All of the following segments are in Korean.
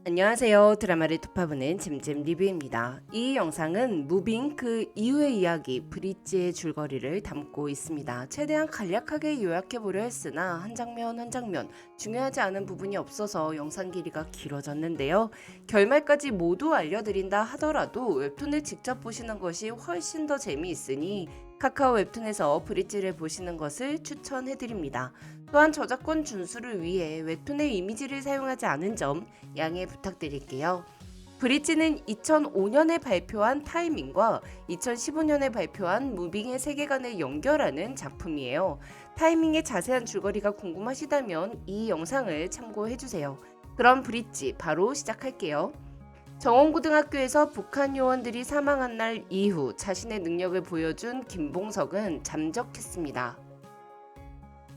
안녕하세요. 드라마를 톱파보는 잼잼 리뷰입니다. 이 영상은 무빙 그 이후의 이야기 브릿지의 줄거리를 담고 있습니다. 최대한 간략하게 요약해보려 했으나 한 장면 한 장면 중요하지 않은 부분이 없어서 영상 길이가 길어졌는데요. 결말까지 모두 알려드린다 하더라도 웹툰을 직접 보시는 것이 훨씬 더 재미있으니 카카오 웹툰에서 브릿지를 보시는 것을 추천해드립니다. 또한 저작권 준수를 위해 웹툰의 이미지를 사용하지 않은 점 양해 부탁드릴게요. 브릿지는 2005년에 발표한 타이밍과 2015년에 발표한 무빙의 세계관을 연결하는 작품이에요. 타이밍의 자세한 줄거리가 궁금하시다면 이 영상을 참고해주세요. 그럼 브릿지 바로 시작할게요. 정원고등학교에서 북한 요원들이 사망한 날 이후 자신의 능력을 보여준 김봉석은 잠적했습니다.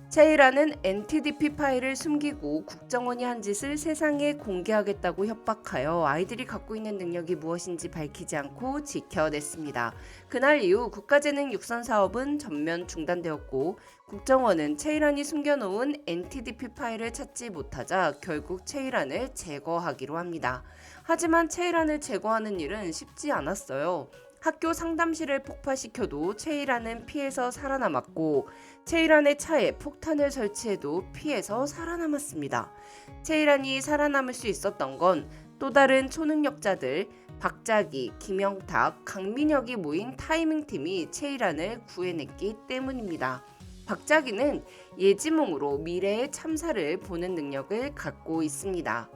채이라는 NTDP 파일을 숨기고 국정원이 한 짓을 세상에 공개하겠다고 협박하여 아이들이 갖고 있는 능력이 무엇인지 밝히지 않고 지켜냈습니다. 그날 이후 국가재능 육선 사업은 전면 중단되었고 국정원은 채이란이 숨겨놓은 NTDP 파일을 찾지 못하자 결국 채이란을 제거하기로 합니다. 하지만 채이란을 제거하는 일은 쉽지 않았어요. 학교 상담실을 폭파시켜도 채이란은 피해서 살아남았고 채이란의 차에 폭탄을 설치해도 피해서 살아남았습니다. 채이란이 살아남을 수 있었던 건 또 다른 초능력자들 박자기, 김영탁, 강민혁이 모인 타이밍팀이 채이란을 구해냈기 때문입니다. 박자기는 예지몽으로 미래의 참사를 보는 능력을 갖고 있습니다.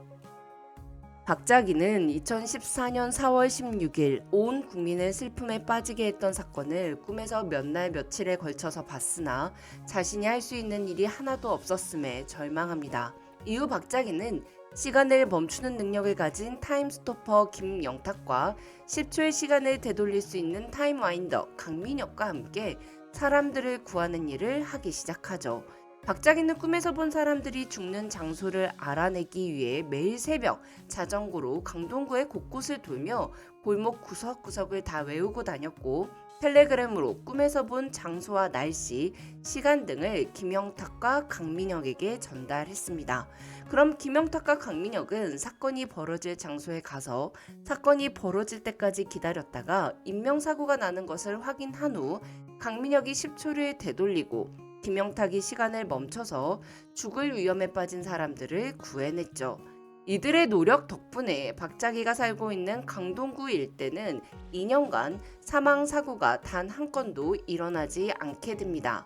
박자기는 2014년 4월 16일 온 국민을 슬픔에 빠지게 했던 사건을 꿈에서 몇 날 며칠에 걸쳐서 봤으나 자신이 할 수 있는 일이 하나도 없었음에 절망합니다. 이후 박자기는 시간을 멈추는 능력을 가진 타임스토퍼 김영탁과 10초의 시간을 되돌릴 수 있는 타임와인더 강민혁과 함께 사람들을 구하는 일을 하기 시작하죠. 박자기는 꿈에서 본 사람들이 죽는 장소를 알아내기 위해 매일 새벽 자전거로 강동구의 곳곳을 돌며 골목 구석구석을 다 외우고 다녔고 텔레그램으로 꿈에서 본 장소와 날씨, 시간 등을 김영탁과 강민혁에게 전달했습니다. 그럼 김영탁과 강민혁은 사건이 벌어질 장소에 가서 사건이 벌어질 때까지 기다렸다가 인명사고가 나는 것을 확인한 후 강민혁이 10초를 되돌리고 김영탁이 시간을 멈춰서 죽을 위험에 빠진 사람들을 구해냈죠. 이들의 노력 덕분에 박자기가 살고 있는 강동구 일대는 2년간 사망사고가 단 한 건도 일어나지 않게 됩니다.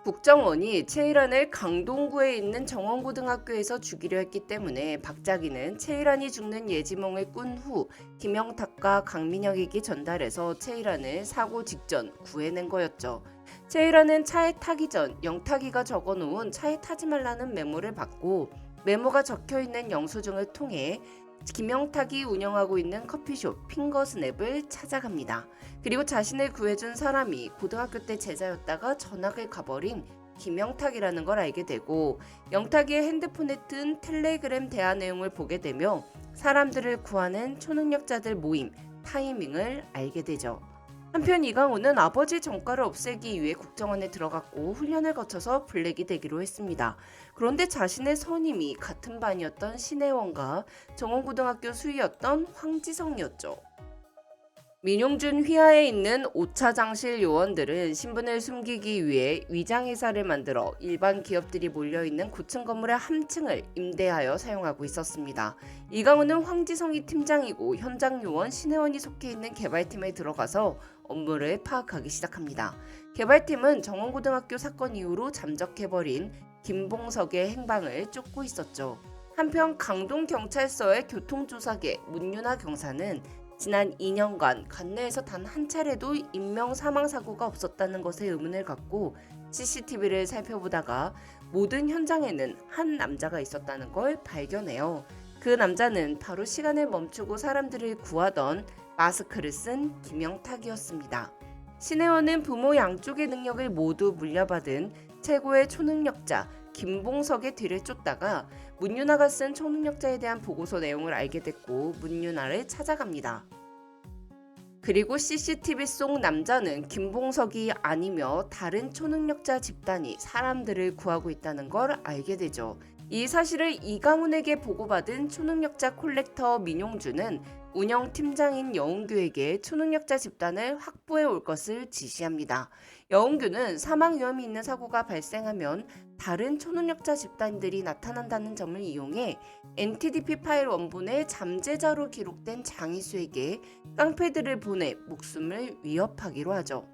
국정원이 채이란을 강동구에 있는 정원고등학교에서 죽이려 했기 때문에 박자기는 채이란이 죽는 예지몽을 꾼 후 김영탁과 강민혁에게 전달해서 채이란을 사고 직전 구해낸 거였죠. 채이란은 차에 타기 전 영탁이가 적어놓은 차에 타지 말라는 메모를 받고 메모가 적혀있는 영수증을 통해 김영탁이 운영하고 있는 커피숍 핑거스냅을 찾아갑니다. 그리고 자신을 구해준 사람이 고등학교 때 제자였다가 전학을 가버린 김영탁이라는 걸 알게 되고 영탁이의 핸드폰에 뜬 텔레그램 대화 내용을 보게 되며 사람들을 구하는 초능력자들 모임 타이밍을 알게 되죠. 한편 이강호는 아버지 전과를 없애기 위해 국정원에 들어갔고 훈련을 거쳐서 블랙이 되기로 했습니다. 그런데 자신의 선임이 같은 반이었던 신혜원과 정원고등학교 수위였던 황지성이었죠. 민용준 휘하에 있는 5차장실 요원들은 신분을 숨기기 위해 위장회사를 만들어 일반 기업들이 몰려있는 고층 건물의 한 층을 임대하여 사용하고 있었습니다. 이강호는 황지성이 팀장이고 현장 요원 신혜원이 속해 있는 개발팀에 들어가서 업무를 파악하기 시작합니다. 개발팀은 정원고등학교 사건 이후로 잠적해버린 김봉석의 행방을 쫓고 있었죠. 한편 강동경찰서의 교통조사계 문윤아 경사는 지난 2년간 관내에서 단 한 차례도 인명 사망 사고가 없었다는 것에 의문을 갖고 CCTV를 살펴보다가 모든 현장에는 한 남자가 있었다는 걸 발견해요. 그 남자는 바로 시간을 멈추고 사람들을 구하던 마스크를 쓴 김영탁이었습니다. 신혜원은 부모 양쪽의 능력을 모두 물려받은 최고의 초능력자 김봉석의 뒤를 쫓다가 문윤아가 쓴 초능력자에 대한 보고서 내용을 알게 됐고 문윤아를 찾아갑니다. 그리고 CCTV 속 남자는 김봉석이 아니며 다른 초능력자 집단이 사람들을 구하고 있다는 걸 알게 되죠. 이 사실을 이강훈에게 보고받은 초능력자 콜렉터 민용주는 운영팀장인 여운규에게 초능력자 집단을 확보해 올 것을 지시합니다. 여운규는 사망 위험이 있는 사고가 발생하면 다른 초능력자 집단들이 나타난다는 점을 이용해 NTDP 파일 원본의 잠재자로 기록된 장희수에게 깡패들을 보내 목숨을 위협하기로 하죠.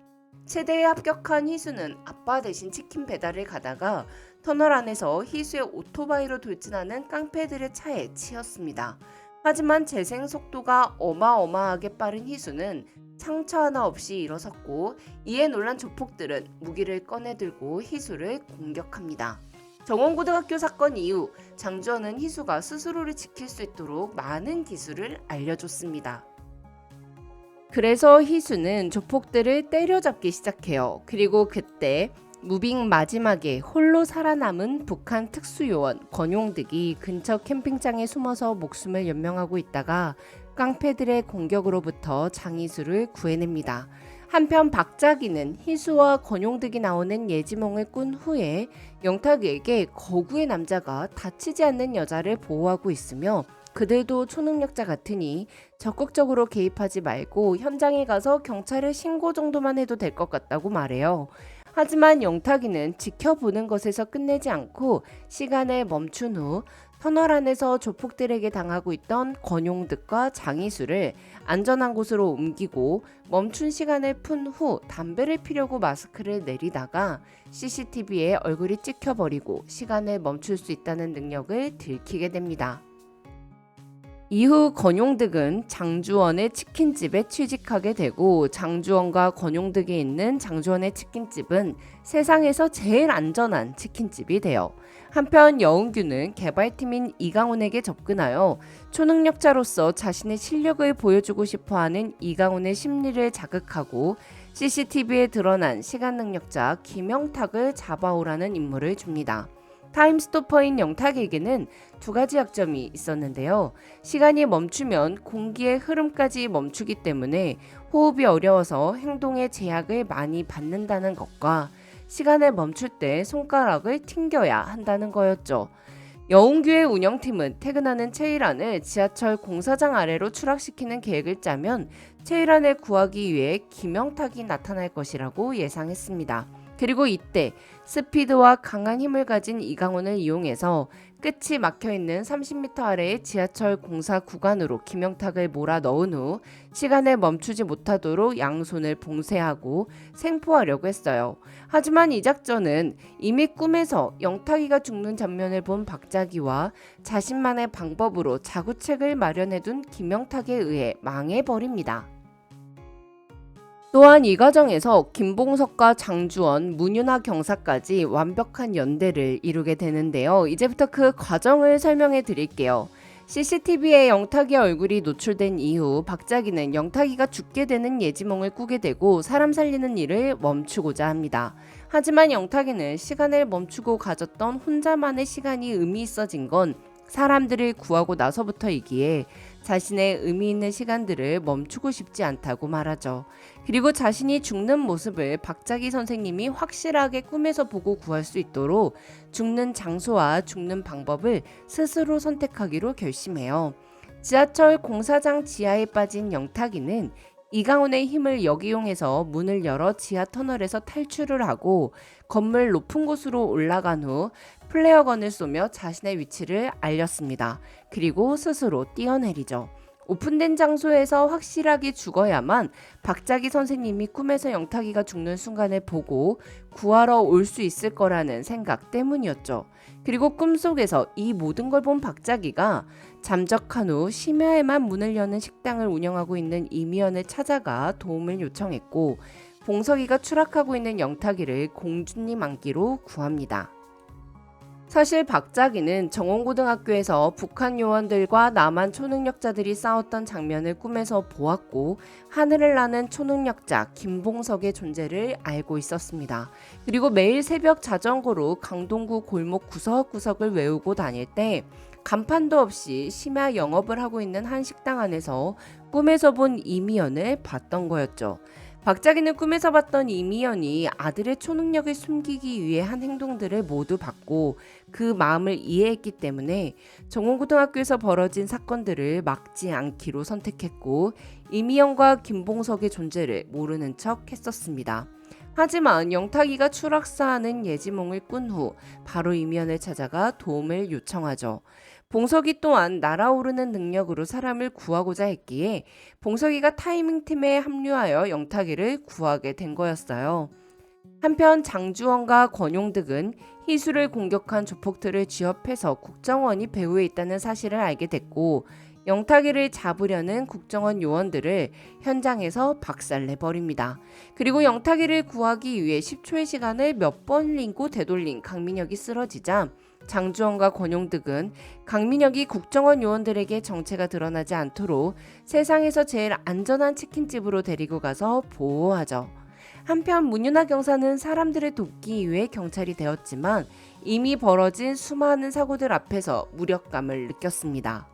체대에 합격한 희수는 아빠 대신 치킨 배달을 가다가 터널 안에서 희수의 오토바이로 돌진하는 깡패들의 차에 치였습니다. 하지만 재생 속도가 어마어마하게 빠른 희수는 상처 하나 없이 일어섰고, 이에 놀란 조폭들은 무기를 꺼내들고 희수를 공격합니다. 정원고등학교 사건 이후 장주원은 희수가 스스로를 지킬 수 있도록 많은 기술을 알려줬습니다. 그래서 희수는 조폭들을 때려잡기 시작해요. 그리고 그때 무빙 마지막에 홀로 살아남은 북한 특수요원 권용득이 근처 캠핑장에 숨어서 목숨을 연명하고 있다가 깡패들의 공격으로부터 장희수를 구해냅니다. 한편 박자기는 희수와 권용득이 나오는 예지몽을 꾼 후에 영탁에게 거구의 남자가 다치지 않는 여자를 보호하고 있으며 그들도 초능력자 같으니 적극적으로 개입하지 말고 현장에 가서 경찰에 신고 정도만 해도 될 것 같다고 말해요. 하지만 영탁이는 지켜보는 것에서 끝내지 않고 시간을 멈춘 후 터널 안에서 조폭들에게 당하고 있던 권용득과 장희수를 안전한 곳으로 옮기고 멈춘 시간을 푼 후 담배를 피려고 마스크를 내리다가 CCTV에 얼굴이 찍혀버리고 시간을 멈출 수 있다는 능력을 들키게 됩니다. 이후 권용득은 장주원의 치킨집에 취직하게 되고 장주원과 권용득이 있는 장주원의 치킨집은 세상에서 제일 안전한 치킨집이 돼요. 한편 여운규는 개발팀인 이강훈에게 접근하여 초능력자로서 자신의 실력을 보여주고 싶어하는 이강훈의 심리를 자극하고 CCTV에 드러난 시간능력자 김영탁을 잡아오라는 임무를 줍니다. 타임스토퍼인 영탁에게는 두 가지 약점이 있었는데요. 시간이 멈추면 공기의 흐름까지 멈추기 때문에 호흡이 어려워서 행동에 제약을 많이 받는다는 것과 시간을 멈출 때 손가락을 튕겨야 한다는 거였죠. 여운규의 운영팀은 퇴근하는 최일환을 지하철 공사장 아래로 추락시키는 계획을 짜면 최일환을 구하기 위해 김영탁이 나타날 것이라고 예상했습니다. 그리고 이때 스피드와 강한 힘을 가진 이강훈을 이용해서 끝이 막혀있는 30m 아래의 지하철 공사 구간으로 김영탁을 몰아 넣은 후 시간을 멈추지 못하도록 양손을 봉쇄하고 생포하려고 했어요. 하지만 이 작전은 이미 꿈에서 영탁이가 죽는 장면을 본 박자기와 자신만의 방법으로 자구책을 마련해둔 김영탁에 의해 망해버립니다. 또한 이 과정에서 김봉석과 장주원, 문윤아 경사까지 완벽한 연대를 이루게 되는데요. 이제부터 그 과정을 설명해 드릴게요. CCTV에 영탁이의 얼굴이 노출된 이후 박자기는 영탁이가 죽게 되는 예지몽을 꾸게 되고 사람 살리는 일을 멈추고자 합니다. 하지만 영탁이는 시간을 멈추고 가졌던 혼자만의 시간이 의미 있어진 건 사람들을 구하고 나서부터이기에 자신의 의미 있는 시간들을 멈추고 싶지 않다고 말하죠. 그리고 자신이 죽는 모습을 박자기 선생님이 확실하게 꿈에서 보고 구할 수 있도록 죽는 장소와 죽는 방법을 스스로 선택하기로 결심해요. 지하철 공사장 지하에 빠진 영탁이는 이강훈의 힘을 역이용해서 문을 열어 지하 터널에서 탈출을 하고 건물 높은 곳으로 올라간 후 플레어건을 쏘며 자신의 위치를 알렸습니다. 그리고 스스로 뛰어내리죠. 오픈된 장소에서 확실하게 죽어야만 박자기 선생님이 꿈에서 영탁이가 죽는 순간을 보고 구하러 올 수 있을 거라는 생각 때문이었죠. 그리고 꿈속에서 이 모든 걸 본 박자기가 잠적한 후 심야에만 문을 여는 식당을 운영하고 있는 이미연을 찾아가 도움을 요청했고 봉석이가 추락하고 있는 영탁이를 공주님 안기로 구합니다. 사실 박자기는 정원고등학교에서 북한 요원들과 남한 초능력자들이 싸웠던 장면을 꿈에서 보았고 하늘을 나는 초능력자 김봉석의 존재를 알고 있었습니다. 그리고 매일 새벽 자전거로 강동구 골목 구석구석을 외우고 다닐 때 간판도 없이 심야 영업을 하고 있는 한 식당 안에서 꿈에서 본 이미연을 봤던 거였죠. 박자기는 꿈에서 봤던 이미연이 아들의 초능력을 숨기기 위해 한 행동들을 모두 봤고 그 마음을 이해했기 때문에 정원고등학교에서 벌어진 사건들을 막지 않기로 선택했고 이미연과 김봉석의 존재를 모르는 척 했었습니다. 하지만 영탁이가 추락사하는 예지몽을 꾼 후 바로 이미연을 찾아가 도움을 요청하죠. 봉석이 또한 날아오르는 능력으로 사람을 구하고자 했기에 봉석이가 타이밍팀에 합류하여 영탁이를 구하게 된 거였어요. 한편 장주원과 권용득은 희수를 공격한 조폭들을 지업해서 국정원이 배후에 있다는 사실을 알게 됐고 영탁이를 잡으려는 국정원 요원들을 현장에서 박살내버립니다. 그리고 영탁이를 구하기 위해 10초의 시간을 몇 번링고 되돌린 강민혁이 쓰러지자 장주원과 권용득은 강민혁이 국정원 요원들에게 정체가 드러나지 않도록 세상에서 제일 안전한 치킨집으로 데리고 가서 보호하죠. 한편 문윤아 경사는 사람들을 돕기 위해 경찰이 되었지만 이미 벌어진 수많은 사고들 앞에서 무력감을 느꼈습니다.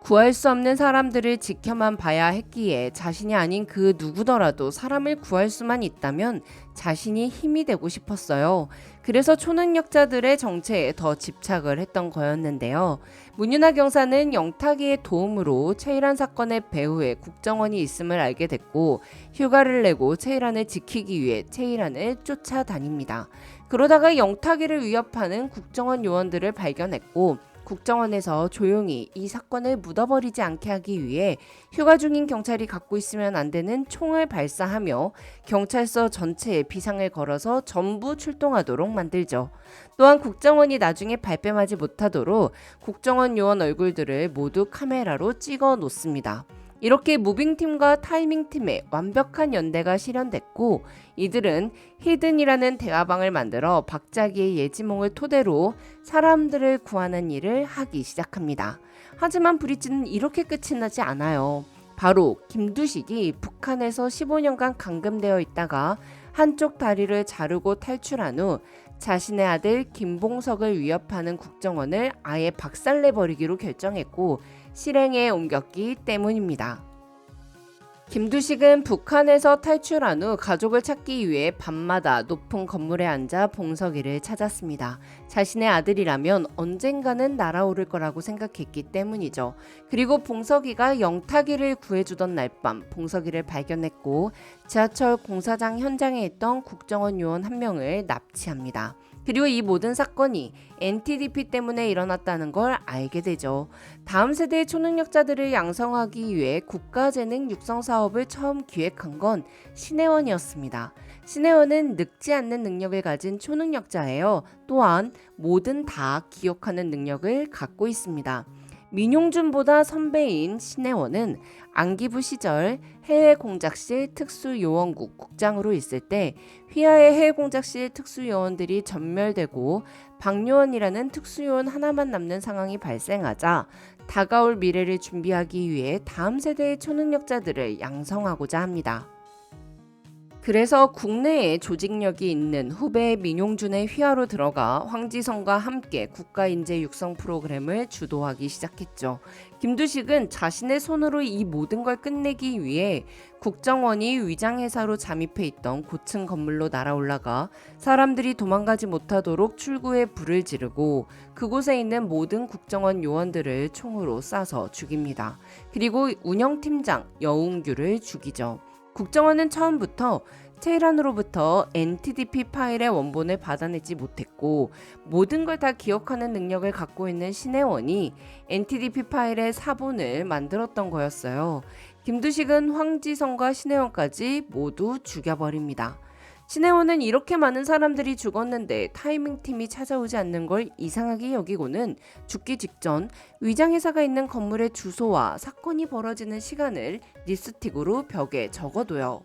구할 수 없는 사람들을 지켜만 봐야 했기에 자신이 아닌 그 누구더라도 사람을 구할 수만 있다면 자신이 힘이 되고 싶었어요. 그래서 초능력자들의 정체에 더 집착을 했던 거였는데요. 문윤아 경사는 영탁이의 도움으로 최일환 사건의 배후에 국정원이 있음을 알게 됐고 휴가를 내고 최일환을 지키기 위해 최일환을 쫓아다닙니다. 그러다가 영탁이를 위협하는 국정원 요원들을 발견했고 국정원에서 조용히 이 사건을 묻어버리지 않게 하기 위해 휴가 중인 경찰이 갖고 있으면 안 되는 총을 발사하며 경찰서 전체에 비상을 걸어서 전부 출동하도록 만들죠. 또한 국정원이 나중에 발뺌하지 못하도록 국정원 요원 얼굴들을 모두 카메라로 찍어 놓습니다. 이렇게 무빙팀과 타이밍팀의 완벽한 연대가 실현됐고 이들은 히든이라는 대화방을 만들어 박자기의 예지몽을 토대로 사람들을 구하는 일을 하기 시작합니다. 하지만 브릿지는 이렇게 끝이 나지 않아요. 바로 김두식이 북한에서 15년간 감금되어 있다가 한쪽 다리를 자르고 탈출한 후 자신의 아들 김봉석을 위협하는 국정원을 아예 박살내버리기로 결정했고 실행에 옮겼기 때문입니다. 김두식은 북한에서 탈출한 후 가족을 찾기 위해 밤마다 높은 건물에 앉아 봉석이를 찾았습니다. 자신의 아들이라면 언젠가는 날아오를 거라고 생각했기 때문이죠. 그리고 봉석이가 영탁이를 구해주던 날 밤 봉석이를 발견했고 지하철 공사장 현장에 있던 국정원 요원 한 명을 납치합니다. 그리고 이 모든 사건이 NTDP 때문에 일어났다는 걸 알게 되죠. 다음 세대의 초능력자들을 양성하기 위해 국가재능 육성 사업을 처음 기획한 건 신혜원이었습니다. 신혜원은 늙지 않는 능력을 가진 초능력자예요. 또한 뭐든 다 기억하는 능력을 갖고 있습니다. 민용준보다 선배인 신혜원은 안기부 시절 해외공작실 특수요원국 국장으로 있을 때 휘하의 해외공작실 특수요원들이 전멸되고 박요원이라는 특수요원 하나만 남는 상황이 발생하자 다가올 미래를 준비하기 위해 다음 세대의 초능력자들을 양성하고자 합니다. 그래서 국내에 조직력이 있는 후배 민용준의 휘하로 들어가 황지성과 함께 국가인재 육성 프로그램을 주도하기 시작했죠. 김두식은 자신의 손으로 이 모든 걸 끝내기 위해 국정원이 위장회사로 잠입해 있던 고층 건물로 날아올라가 사람들이 도망가지 못하도록 출구에 불을 지르고 그곳에 있는 모든 국정원 요원들을 총으로 쏴서 죽입니다. 그리고 운영팀장 여웅규를 죽이죠. 국정원은 처음부터 최일환으로부터 NTDP 파일의 원본을 받아내지 못했고 모든 걸 다 기억하는 능력을 갖고 있는 신혜원이 NTDP 파일의 사본을 만들었던 거였어요. 김두식은 황지성과 신혜원까지 모두 죽여버립니다. 신혜원은 이렇게 많은 사람들이 죽었는데 타이밍팀이 찾아오지 않는 걸 이상하게 여기고는 죽기 직전 위장회사가 있는 건물의 주소와 사건이 벌어지는 시간을 립스틱으로 벽에 적어둬요.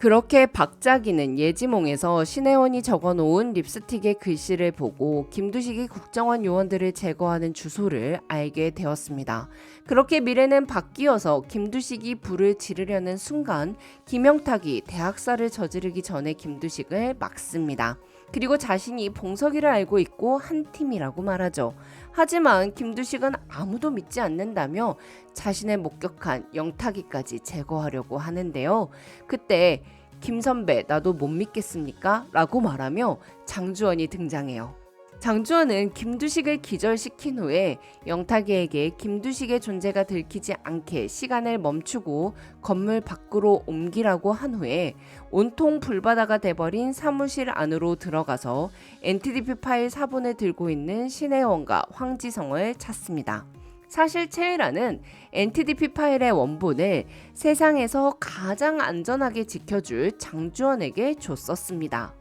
그렇게 박자기는 예지몽에서 신혜원이 적어놓은 립스틱의 글씨를 보고 김두식이 국정원 요원들을 제거하는 주소를 알게 되었습니다. 그렇게 미래는 바뀌어서 김두식이 불을 지르려는 순간 김영탁이 대학살을 저지르기 전에 김두식을 막습니다. 그리고 자신이 봉석이를 알고 있고 한 팀이라고 말하죠. 하지만 김두식은 아무도 믿지 않는다며 자신의 목격한 영탁이까지 제거하려고 하는데요. 그때 김 선배 나도 못 믿겠습니까? 라고 말하며 장주원이 등장해요. 장주원은 김두식을 기절시킨 후에 영탁이에게 김두식의 존재가 들키지 않게 시간을 멈추고 건물 밖으로 옮기라고 한 후에 온통 불바다가 돼버린 사무실 안으로 들어가서 NTDP 파일 사본을 들고 있는 신혜원과 황지성을 찾습니다. 사실 채이라는 NTDP 파일의 원본을 세상에서 가장 안전하게 지켜줄 장주원에게 줬었습니다.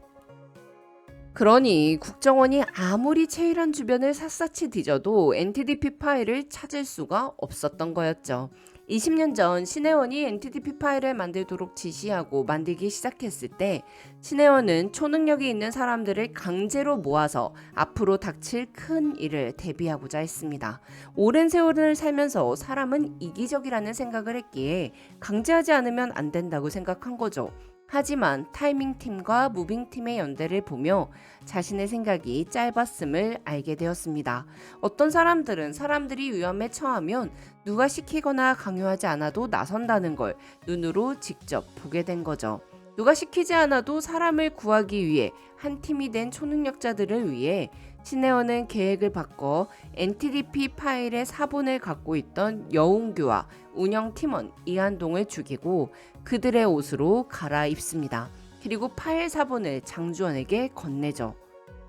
그러니 국정원이 아무리 채이란 주변을 샅샅이 뒤져도 NTDP 파일을 찾을 수가 없었던 거였죠. 20년 전 신혜원이 NTDP 파일을 만들도록 지시하고 만들기 시작했을 때 신혜원은 초능력이 있는 사람들을 강제로 모아서 앞으로 닥칠 큰 일을 대비하고자 했습니다. 오랜 세월을 살면서 사람은 이기적이라는 생각을 했기에 강제하지 않으면 안 된다고 생각한 거죠. 하지만 타이밍팀과 무빙팀의 연대를 보며 자신의 생각이 짧았음을 알게 되었습니다. 어떤 사람들은 사람들이 위험에 처하면 누가 시키거나 강요하지 않아도 나선다는 걸 눈으로 직접 보게 된 거죠. 누가 시키지 않아도 사람을 구하기 위해 한 팀이 된 초능력자들을 위해 신혜원은 계획을 바꿔 NTDP 파일의 사본을 갖고 있던 여운규와 운영팀원 이한동을 죽이고 그들의 옷으로 갈아입습니다. 그리고 파일 사본을 장주원에게 건네죠.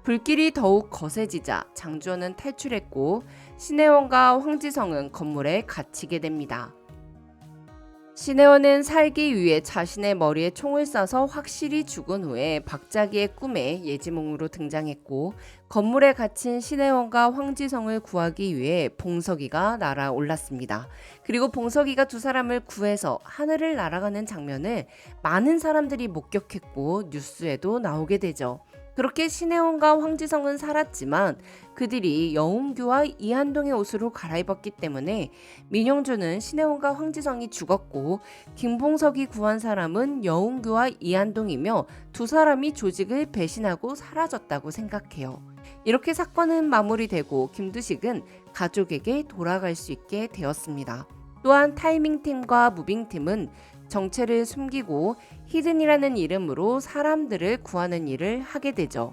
불길이 더욱 거세지자 장주원은 탈출했고 신혜원과 황지성은 건물에 갇히게 됩니다. 신혜원은 살기 위해 자신의 머리에 총을 쏴서 확실히 죽은 후에 박자기의 꿈에 예지몽으로 등장했고 건물에 갇힌 신혜원과 황지성을 구하기 위해 봉석이가 날아올랐습니다. 그리고 봉석이가 두 사람을 구해서 하늘을 날아가는 장면을 많은 사람들이 목격했고 뉴스에도 나오게 되죠. 그렇게 신혜원과 황지성은 살았지만 그들이 여운규와 이한동의 옷으로 갈아입었기 때문에 민영주는 신혜원과 황지성이 죽었고 김봉석이 구한 사람은 여운규와 이한동이며 두 사람이 조직을 배신하고 사라졌다고 생각해요. 이렇게 사건은 마무리되고 김두식은 가족에게 돌아갈 수 있게 되었습니다. 또한 타이밍팀과 무빙팀은 정체를 숨기고 히든이라는 이름으로 사람들을 구하는 일을 하게 되죠.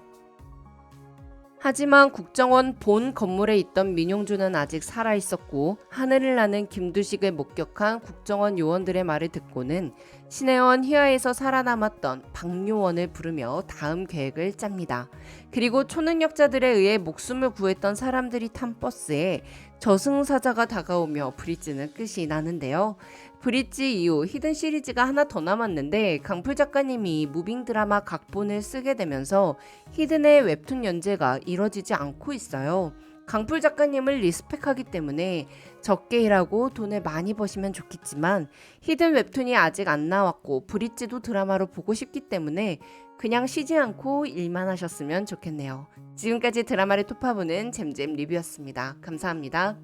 하지만 국정원 본 건물에 있던 민용주는 아직 살아있었고 하늘을 나는 김두식을 목격한 국정원 요원들의 말을 듣고는 신혜원 희화에서 살아남았던 박요원을 부르며 다음 계획을 짭니다. 그리고 초능력자들에 의해 목숨을 구했던 사람들이 탄 버스에 저승사자가 다가오며 브릿지는 끝이 나는데요. 브릿지 이후 히든 시리즈가 하나 더 남았는데 강풀 작가님이 무빙 드라마 각본을 쓰게 되면서 히든의 웹툰 연재가 이뤄지지 않고 있어요. 강풀 작가님을 리스펙하기 때문에 적게 일하고 돈을 많이 버시면 좋겠지만 히든 웹툰이 아직 안 나왔고 브릿지도 드라마로 보고 싶기 때문에 그냥 쉬지 않고 일만 하셨으면 좋겠네요. 지금까지 드라마를 톱파보는 잼잼 리뷰였습니다. 감사합니다.